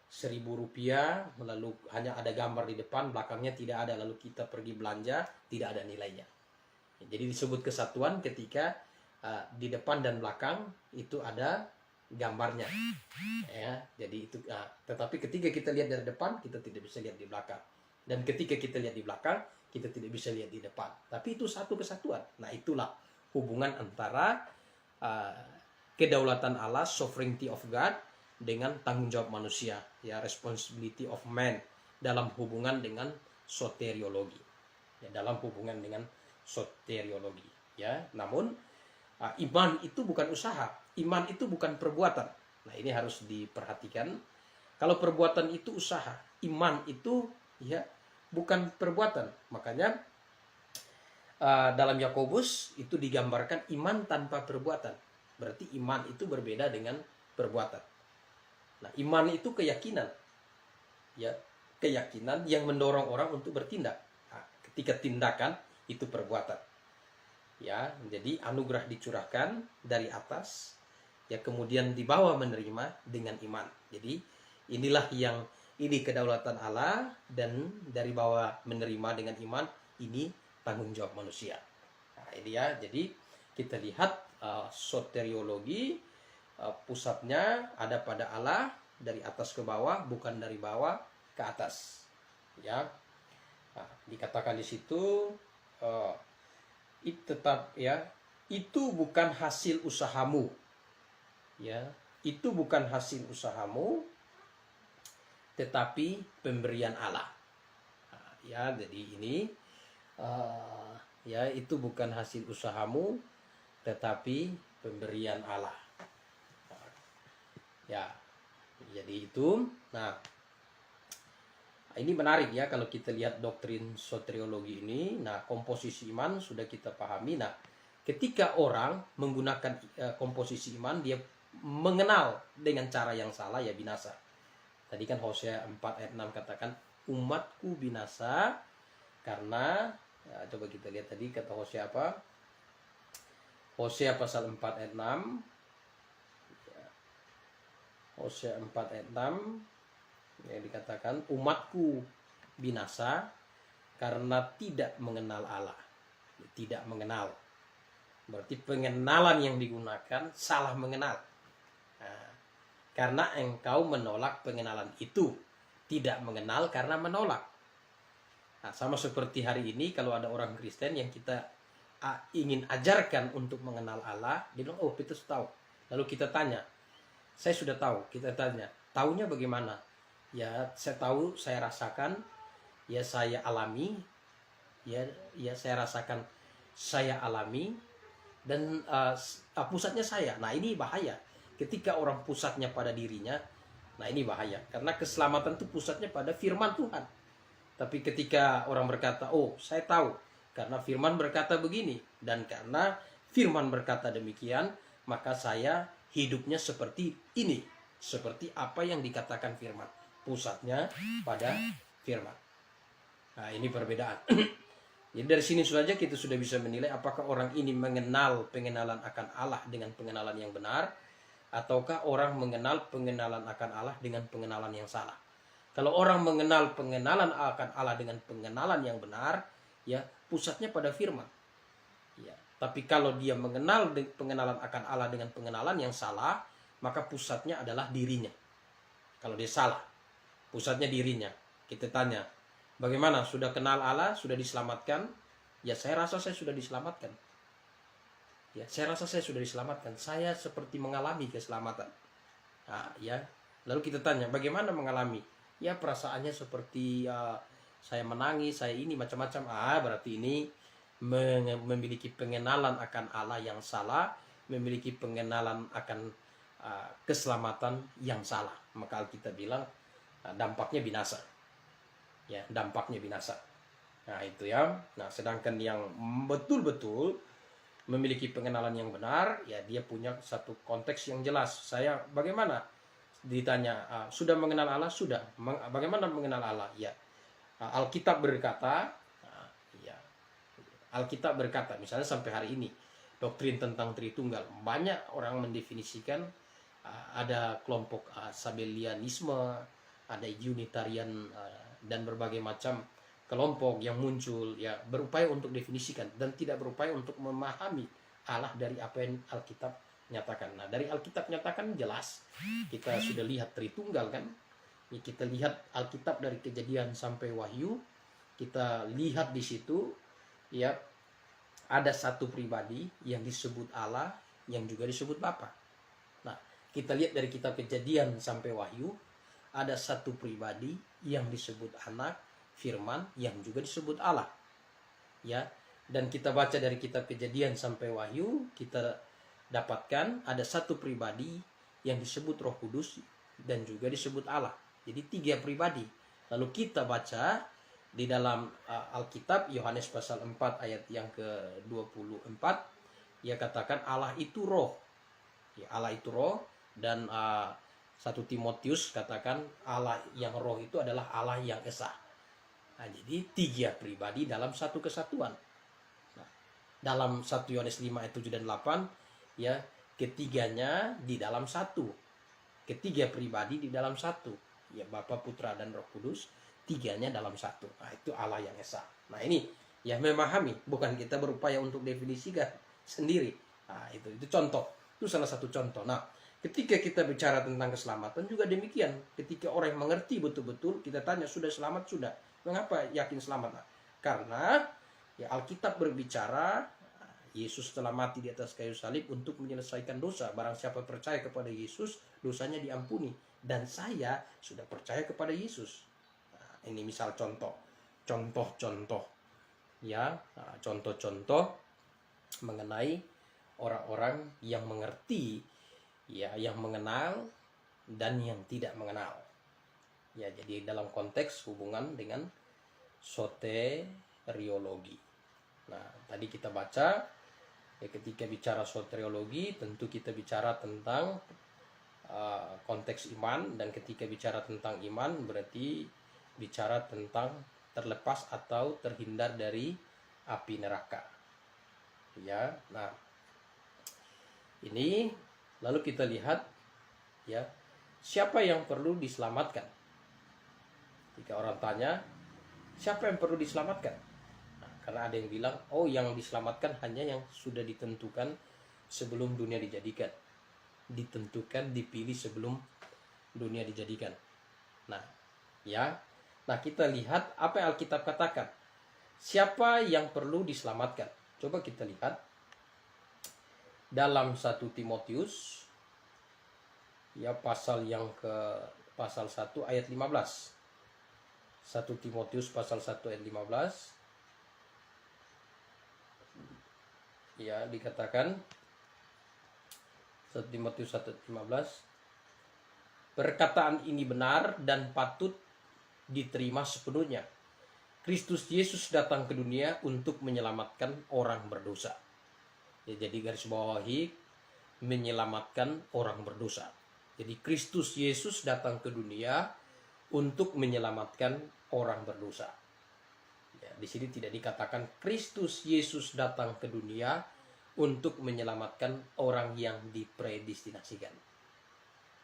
1.000 rupiah, lalu hanya ada gambar di depan, belakangnya tidak ada, lalu kita pergi belanja, tidak ada nilainya. Jadi disebut kesatuan ketika di depan dan belakang itu ada gambarnya. Ya, jadi itu. Tetapi ketika kita lihat dari depan, kita tidak bisa lihat di belakang. Dan ketika kita lihat di belakang, kita tidak bisa lihat di depan. Tapi itu satu kesatuan. Nah, itulah hubungan antara kedaulatan Allah, sovereignty of God, dengan tanggung jawab manusia, ya, responsibility of man, dalam hubungan dengan soteriologi, ya, dalam hubungan dengan soteriologi, ya. Namun iman itu bukan usaha, iman itu bukan perbuatan. Nah, ini harus diperhatikan. Kalau perbuatan itu usaha, iman itu ya bukan perbuatan. Makanya dalam Yakobus itu digambarkan iman tanpa perbuatan. Berarti iman itu berbeda dengan perbuatan. Nah, iman itu keyakinan, ya, keyakinan yang mendorong orang untuk bertindak. Nah, ketika tindakan itu perbuatan, ya. Jadi anugerah dicurahkan dari atas, ya, kemudian di bawah menerima dengan iman. Jadi inilah ini kedaulatan Allah, dan dari bawah menerima dengan iman, ini tanggung jawab manusia. Nah, ini ya. Jadi kita lihat soteriologi. Pusatnya ada pada Allah, dari atas ke bawah, bukan dari bawah ke atas, ya. Nah, dikatakan di situ tetap, ya, itu bukan hasil usahamu, ya, itu bukan hasil usahamu, tetapi pemberian Allah. Nah, ya, jadi ini ya, itu bukan hasil usahamu, tetapi pemberian Allah. Ya, jadi itu. Nah, ini menarik ya kalau kita lihat doktrin soteriologi ini. Nah, komposisi iman sudah kita pahami. Nah, ketika orang menggunakan komposisi iman, dia mengenal dengan cara yang salah, ya binasa. Tadi kan Hosea 4 ayat 6 katakan, umatku binasa karena, ya, coba kita lihat tadi kata Hosea apa? Hosea pasal 4 ayat 6. Hosea 4 ayat 6 yang dikatakan, umatku binasa karena tidak mengenal Allah. Tidak mengenal, berarti pengenalan yang digunakan salah mengenal. Nah, karena engkau menolak pengenalan itu, tidak mengenal karena menolak. Nah, sama seperti hari ini kalau ada orang Kristen yang kita ingin ajarkan untuk mengenal Allah, dia bilang, oh, Petrus tahu. Lalu kita tanya, saya sudah tahu. Kita tanya, tahunya bagaimana? Ya, saya tahu, saya rasakan, ya, saya alami, ya, saya rasakan, saya alami, dan pusatnya saya. Nah, ini bahaya. Ketika orang pusatnya pada dirinya, nah, ini bahaya. Karena keselamatan itu pusatnya pada firman Tuhan. Tapi ketika orang berkata, oh, saya tahu, karena firman berkata begini, dan karena firman berkata demikian, maka saya hidupnya seperti ini, seperti apa yang dikatakan firman, pusatnya pada firman. Nah, ini perbedaan. Jadi dari sini saja kita sudah bisa menilai apakah orang ini mengenal pengenalan akan Allah dengan pengenalan yang benar, ataukah orang mengenal pengenalan akan Allah dengan pengenalan yang salah. Kalau orang mengenal pengenalan akan Allah dengan pengenalan yang benar, ya, pusatnya pada firman. Ya. Tapi kalau dia mengenal pengenalan akan Allah dengan pengenalan yang salah, maka pusatnya adalah dirinya. Kalau dia salah. pusatnya dirinya. Kita tanya, bagaimana, sudah kenal Allah, sudah diselamatkan? Ya, saya rasa saya sudah diselamatkan. Ya, saya rasa saya sudah diselamatkan. Saya seperti mengalami keselamatan. Nah, ya. Lalu kita tanya, bagaimana mengalami? Ya, perasaannya seperti saya menangis, saya ini macam-macam. Berarti ini memiliki pengenalan akan Allah yang salah, memiliki pengenalan akan keselamatan yang salah. Maka Alkitab bilang dampaknya binasa. Ya, dampaknya binasa. Nah, itu ya. Nah, sedangkan yang betul-betul memiliki pengenalan yang benar, ya dia punya satu konteks yang jelas. Saya bagaimana ditanya, sudah mengenal Allah? Sudah. Bagaimana mengenal Allah? Ya, Alkitab berkata, ya, Alkitab berkata, misalnya sampai hari ini doktrin tentang Tritunggal, banyak orang mendefinisikan ada kelompok Sabellianisme, ada Unitarian, dan berbagai macam kelompok yang muncul, ya berupaya untuk definisikan dan tidak berupaya untuk memahami Allah dari apa yang Alkitab nyatakan. Nah, dari Alkitab nyatakan jelas, kita sudah lihat Tritunggal kan, ya, kita lihat Alkitab dari Kejadian sampai Wahyu, kita lihat di situ ya ada satu pribadi yang disebut Allah, yang juga disebut Bapa. Nah, kita lihat dari kitab Kejadian sampai Wahyu, ada satu pribadi yang disebut Anak, Firman, yang juga disebut Allah. Ya, dan kita baca dari kitab Kejadian sampai Wahyu, kita dapatkan ada satu pribadi yang disebut Roh Kudus dan juga disebut Allah. Jadi 3 pribadi. Lalu kita baca di dalam Alkitab, Yohanes pasal 4 ayat yang ke-24, ia katakan Allah itu roh. Ya, Allah itu roh, dan 1 Timotius katakan Allah yang roh itu adalah Allah yang esa. Nah, jadi 3 pribadi dalam satu kesatuan. Nah, dalam 1 Yohanes 5 ayat 7 dan 8, ya, ketiganya di dalam satu. Ketiga pribadi di dalam satu. Ya, Bapa, Putra, dan Roh Kudus, 3-nya dalam satu. Nah, itu Allah yang esa. Nah, ini ya memahami, bukan kita berupaya untuk definisikan sendiri. Nah, itu contoh. Itu salah satu contoh. Nah, ketika kita bicara tentang keselamatan juga demikian. Ketika orang yang mengerti betul-betul, kita tanya, sudah selamat? Sudah. Mengapa yakin selamat? Nah, karena ya Alkitab berbicara Yesus telah mati di atas kayu salib untuk menyelesaikan dosa. Barang siapa percaya kepada Yesus, dosanya diampuni. Dan saya sudah percaya kepada Yesus. Nah, ini misal contoh-contoh ya, contoh-contoh mengenai orang-orang yang mengerti, ya, yang mengenal dan yang tidak mengenal. Ya, jadi dalam konteks hubungan dengan soteriologi. Nah, tadi kita baca ya, ketika bicara soteriologi tentu kita bicara tentang konteks iman, dan ketika bicara tentang iman berarti bicara tentang terlepas atau terhindar dari api neraka. Ya, nah ini lalu kita lihat ya, siapa yang perlu diselamatkan? Jika orang tanya, siapa yang perlu diselamatkan? Nah, karena ada yang bilang, oh yang diselamatkan hanya yang sudah ditentukan sebelum dunia dijadikan. Ditentukan, dipilih sebelum dunia dijadikan. Nah, ya. Nah, kita lihat apa yang Alkitab katakan. Siapa yang perlu diselamatkan? Coba kita lihat dalam 1 Timotius ya, pasal 1 ayat 15. 1 Timotius pasal 1 ayat 15. Ya, dikatakan 1 Timotius 1:15, perkataan ini benar dan patut diterima sepenuhnya. Kristus Yesus datang ke dunia untuk menyelamatkan orang berdosa. Ya, jadi garis bawahi, menyelamatkan orang berdosa. Jadi Kristus Yesus datang ke dunia untuk menyelamatkan orang berdosa. Ya, di sini tidak dikatakan Kristus Yesus datang ke dunia untuk menyelamatkan orang yang dipredestinasikan.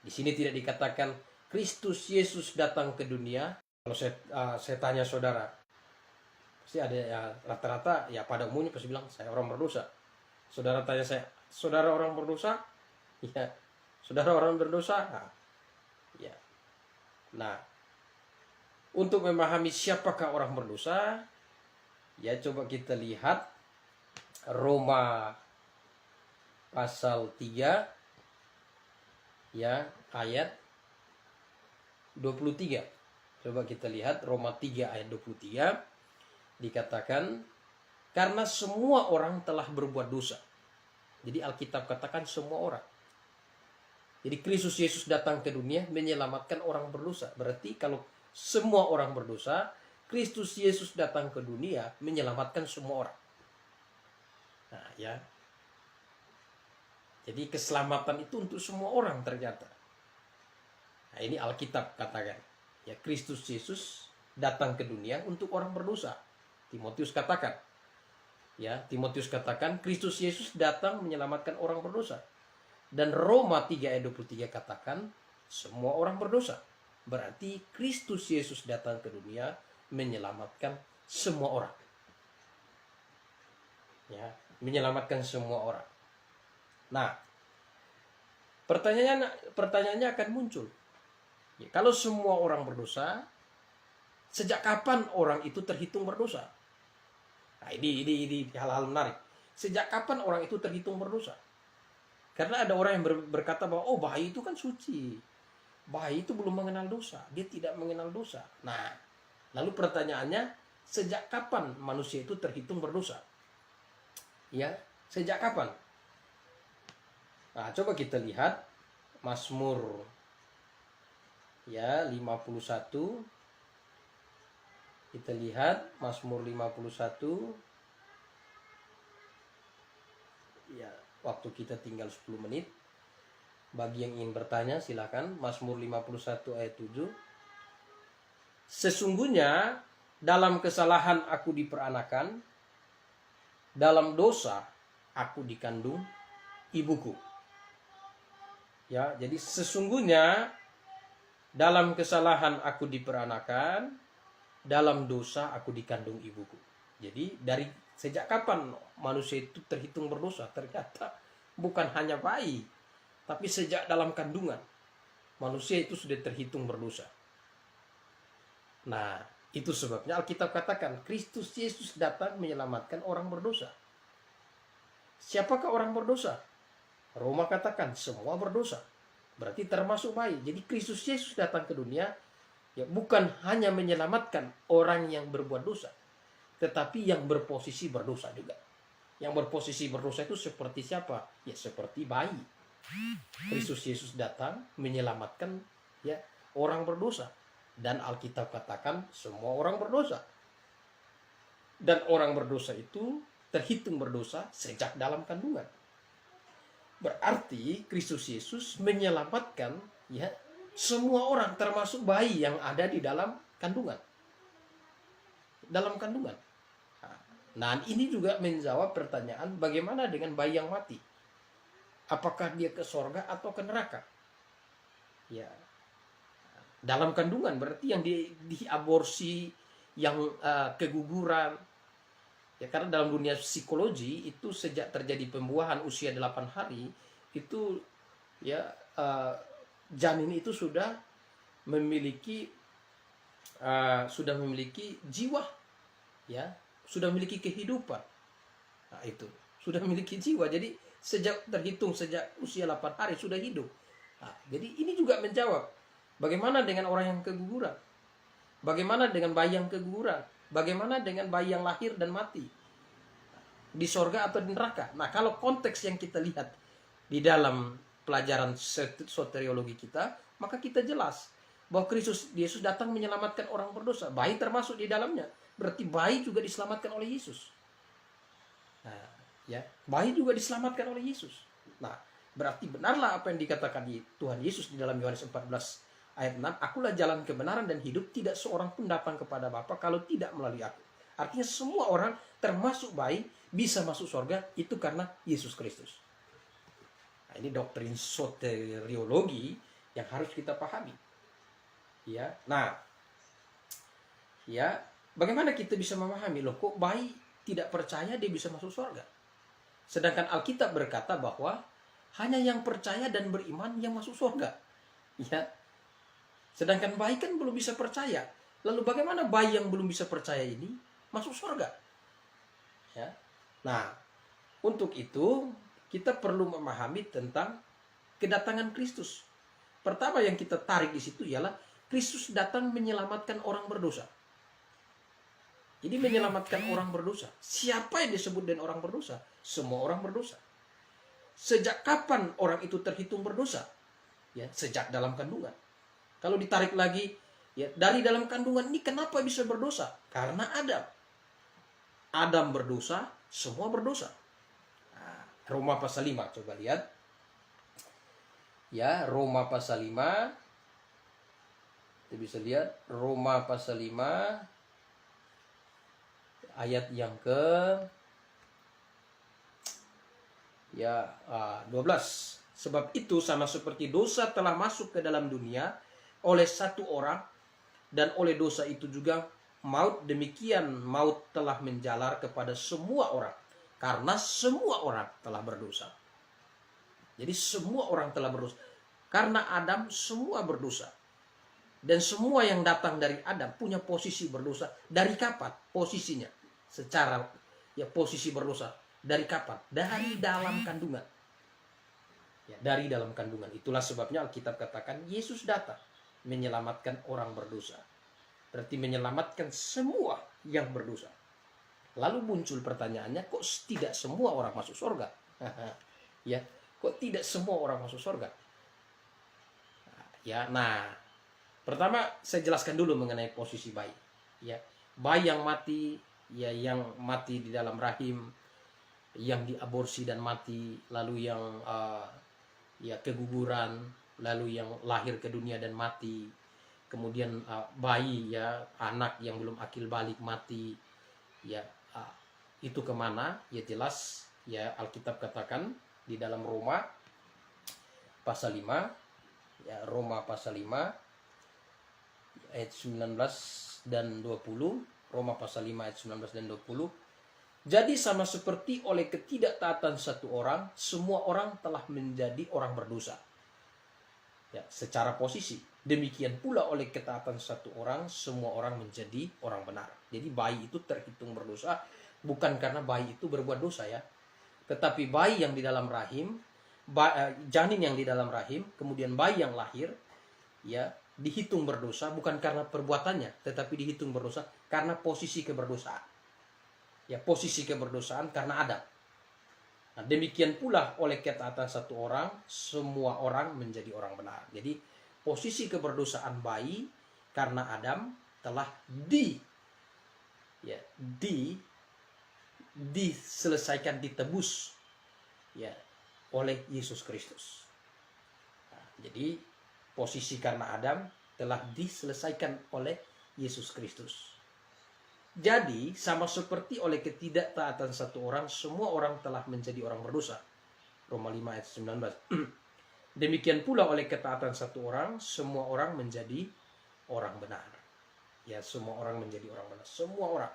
Di sini tidak dikatakan Kristus Yesus datang ke dunia. Kalau saya tanya saudara, pasti ada ya, rata-rata ya pada umumnya pasti bilang saya orang berdosa. Saudara tanya saya, saudara orang berdosa? Ya, saudara orang berdosa? Nah, ya. Nah, Untuk memahami siapakah orang berdosa, ya coba kita lihat Roma pasal 3 ya ayat 23. Coba kita lihat Roma 3 ayat 23, dikatakan karena semua orang telah berbuat dosa. Jadi Alkitab katakan semua orang. Jadi Kristus Yesus datang ke dunia menyelamatkan orang berdosa. Berarti kalau semua orang berdosa, Kristus Yesus datang ke dunia menyelamatkan semua orang. Nah, ya. Jadi keselamatan itu untuk semua orang ternyata. Nah, ini Alkitab katakan. Ya, Kristus Yesus datang ke dunia untuk orang berdosa. Timotius katakan. Ya, Timotius katakan Kristus Yesus datang menyelamatkan orang berdosa. Dan Roma 3 ayat 23 katakan semua orang berdosa. Berarti Kristus Yesus datang ke dunia menyelamatkan semua orang. Ya, menyelamatkan semua orang. Nah, pertanyaannya akan muncul. Ya, kalau semua orang berdosa, sejak kapan orang itu terhitung berdosa? Nah, ini hal-hal menarik. Sejak kapan orang itu terhitung berdosa? Karena ada orang yang berkata bahwa oh bayi itu kan suci. Bayi itu belum mengenal dosa. Dia tidak mengenal dosa. Nah, lalu pertanyaannya, sejak kapan manusia itu terhitung berdosa? Ya, sejak kapan? Nah, coba kita lihat Mazmur ya 51. Kita lihat Mazmur 51. Ya, waktu kita tinggal 10 menit. Bagi yang ingin bertanya silakan. Mazmur 51 ayat 7. Sesungguhnya dalam kesalahan aku diperanakan, dalam dosa aku dikandung ibuku. Ya, jadi sesungguhnya dalam kesalahan aku diperanakan, dalam dosa aku dikandung ibuku. Jadi dari sejak kapan manusia itu terhitung berdosa? Ternyata bukan hanya bayi, tapi sejak dalam kandungan manusia itu sudah terhitung berdosa. Nah, itu sebabnya Alkitab katakan Kristus Yesus datang menyelamatkan orang berdosa. Siapakah orang berdosa? Roma katakan semua berdosa. Berarti termasuk bayi. Jadi Kristus Yesus datang ke dunia ya bukan hanya menyelamatkan orang yang berbuat dosa, tetapi yang berposisi berdosa juga. Yang berposisi berdosa itu seperti siapa? Ya seperti bayi. Kristus Yesus datang menyelamatkan ya orang berdosa. Dan Alkitab katakan semua orang berdosa. Dan orang berdosa itu terhitung berdosa sejak dalam kandungan. Berarti Kristus Yesus menyelamatkan ya semua orang termasuk bayi yang ada di dalam kandungan. Dalam kandungan. Nah, ini juga menjawab pertanyaan bagaimana dengan bayi yang mati? Apakah dia ke sorga atau ke neraka? Ya. Dalam kandungan berarti yang diaborsi, yang keguguran. Ya, karena dalam dunia psikologi itu sejak terjadi pembuahan usia 8 hari itu ya janin itu sudah memiliki jiwa, ya sudah memiliki kehidupan. Nah, itu sudah memiliki jiwa. Jadi sejak usia 8 hari sudah hidup. Nah, jadi ini juga menjawab bagaimana dengan orang yang keguguran? Bagaimana dengan bayi yang keguguran? Bagaimana dengan bayi yang lahir dan mati? Di sorga atau di neraka? Nah, kalau konteks yang kita lihat di dalam pelajaran soteriologi kita, maka kita jelas bahwa Kristus Yesus datang menyelamatkan orang berdosa. Bayi termasuk di dalamnya. Berarti bayi juga diselamatkan oleh Yesus. Nah, ya, bayi juga diselamatkan oleh Yesus. Nah, berarti benarlah apa yang dikatakan Tuhan Yesus di dalam Yohanes 14 ayat 6, akulah jalan kebenaran dan hidup, tidak seorang pun datang kepada Bapa kalau tidak melalui aku. Artinya semua orang termasuk bayi bisa masuk surga itu karena Yesus Kristus. Nah, ini doktrin soteriologi yang harus kita pahami. Ya, nah, ya, bagaimana kita bisa memahami loh kok bayi tidak percaya dia bisa masuk surga? Sedangkan Alkitab berkata bahwa hanya yang percaya dan beriman yang masuk surga. Ya. Sedangkan bayi kan belum bisa percaya. Lalu bagaimana bayi yang belum bisa percaya ini masuk surga? Ya. Nah, untuk itu kita perlu memahami tentang kedatangan Kristus. Pertama yang kita tarik di situ ialah Kristus datang menyelamatkan orang berdosa. Jadi menyelamatkan orang berdosa. Siapa yang disebut dengan orang berdosa? Semua orang berdosa. Sejak kapan orang itu terhitung berdosa? Ya, sejak dalam kandungan. Kalau ditarik lagi, ya, dari dalam kandungan ini kenapa bisa berdosa? Karena Adam. Adam berdosa, semua berdosa. Nah, Roma pasal 5, coba lihat. Ya, Roma pasal 5. Kita bisa lihat Roma pasal 5 ayat yang ke 12. Sebab itu sama seperti dosa telah masuk ke dalam dunia oleh satu orang, dan oleh dosa itu juga maut, demikian maut telah menjalar kepada semua orang, karena semua orang telah berdosa. Jadi semua orang telah berdosa. Karena Adam semua berdosa. Dan semua yang datang dari Adam punya posisi berdosa. Dari kapan posisinya? Secara posisi berdosa. Dari kapan? Dari dalam kandungan. Ya, dari dalam kandungan. Itulah sebabnya Alkitab katakan Yesus datang menyelamatkan orang berdosa. Berarti menyelamatkan semua yang berdosa. Lalu muncul pertanyaannya, kok tidak semua orang masuk surga? Ya, kok tidak semua orang masuk surga? Ya, nah, pertama saya jelaskan dulu mengenai posisi bayi. Ya, bayi yang mati, ya, yang mati di dalam rahim, yang diaborsi dan mati, lalu yang keguguran, lalu yang lahir ke dunia dan mati, kemudian bayi, ya, anak yang belum akil balik mati, ya, itu kemana? Ya jelas, ya, Alkitab katakan di dalam Roma pasal 5, ya, Roma pasal 5 ayat 19 dan 20, Roma pasal 5 ayat 19 dan 20. Jadi sama seperti oleh ketidaktaatan satu orang, semua orang telah menjadi orang berdosa. Ya, secara posisi. Demikian pula oleh ketaatan satu orang, semua orang menjadi orang benar. Jadi bayi itu terhitung berdosa bukan karena bayi itu berbuat dosa, ya. Tetapi bayi yang di dalam rahim, janin yang di dalam rahim, kemudian bayi yang lahir, ya, dihitung berdosa bukan karena perbuatannya, tetapi dihitung berdosa karena posisi keberdosaan. Ya, posisi keberdosaan karena Adam. Nah, demikian pula oleh ketaatan satu orang, semua orang menjadi orang benar. Jadi posisi keberdosaan bayi karena Adam telah diselesaikan, ditebus, ya, oleh Yesus Kristus. Nah, jadi posisi karena Adam telah diselesaikan oleh Yesus Kristus. Jadi sama seperti oleh ketidaktaatan satu orang, semua orang telah menjadi orang berdosa. Roma 5 ayat 19. Demikian pula oleh ketaatan satu orang, semua orang menjadi orang benar. Ya, semua orang menjadi orang benar. Semua orang.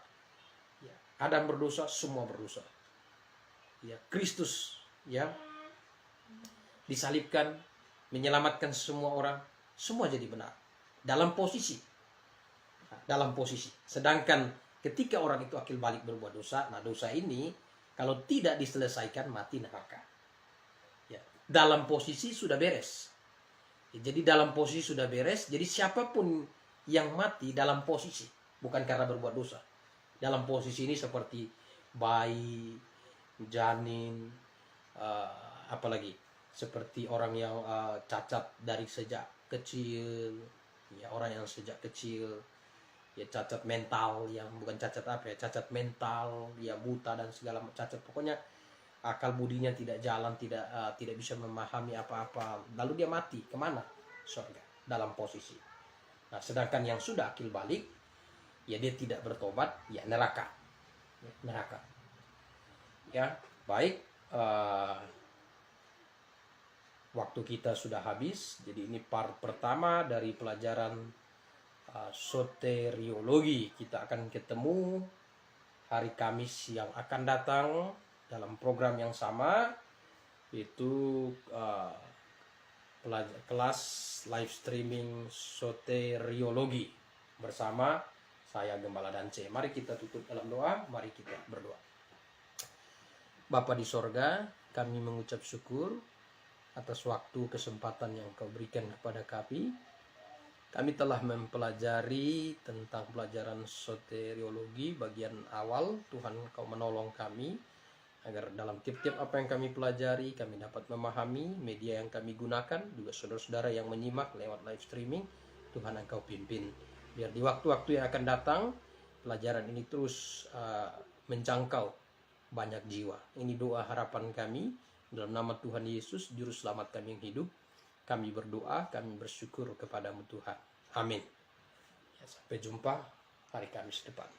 Ya, Adam berdosa, semua berdosa. Ya, Kristus, ya, disalibkan, menyelamatkan semua orang, semua jadi benar. Dalam posisi. Dalam posisi. Sedangkan ketika orang itu akil balik berbuat dosa, nah dosa ini kalau tidak diselesaikan mati neraka. Ya, dalam posisi sudah beres. Ya, jadi dalam posisi sudah beres. Jadi siapapun yang mati dalam posisi, bukan karena berbuat dosa. Dalam posisi ini seperti bayi, janin, apalagi seperti orang yang cacat dari sejak kecil, ya, orang yang sejak kecil, ya, cacat mental, yang bukan cacat apa, ya, cacat mental, ya, buta dan segala cacat, pokoknya akal budinya tidak jalan, tidak bisa memahami apa-apa, lalu dia mati, kemana? Surga, dalam posisi. Nah, sedangkan yang sudah akil balik, ya, dia tidak bertobat, ya, neraka. Ya, neraka. Ya, baik, waktu kita sudah habis. Jadi ini part pertama dari pelajaran soteriologi. Kita akan ketemu hari Kamis yang akan datang dalam program yang sama, yaitu kelas live streaming soteriologi. bersama saya Gembala Dance. Mari kita tutup dalam doa, mari kita berdoa. Bapa di sorga, kami mengucap syukur atas waktu kesempatan yang Kau berikan kepada kami. Kami telah mempelajari tentang pelajaran soteriologi bagian awal. Tuhan, Kau menolong kami agar dalam tiap-tiap apa yang kami pelajari, kami dapat memahami media yang kami gunakan, juga saudara-saudara yang menyimak lewat live streaming. Tuhan, Engkau pimpin. Biar di waktu-waktu yang akan datang, pelajaran ini terus menjangkau banyak jiwa. Ini doa harapan kami. Dalam nama Tuhan Yesus, Juru Selamat kami yang hidup, kami berdoa, kami bersyukur kepadamu Tuhan. Amin. Ya, sampai jumpa hari Kamis depan.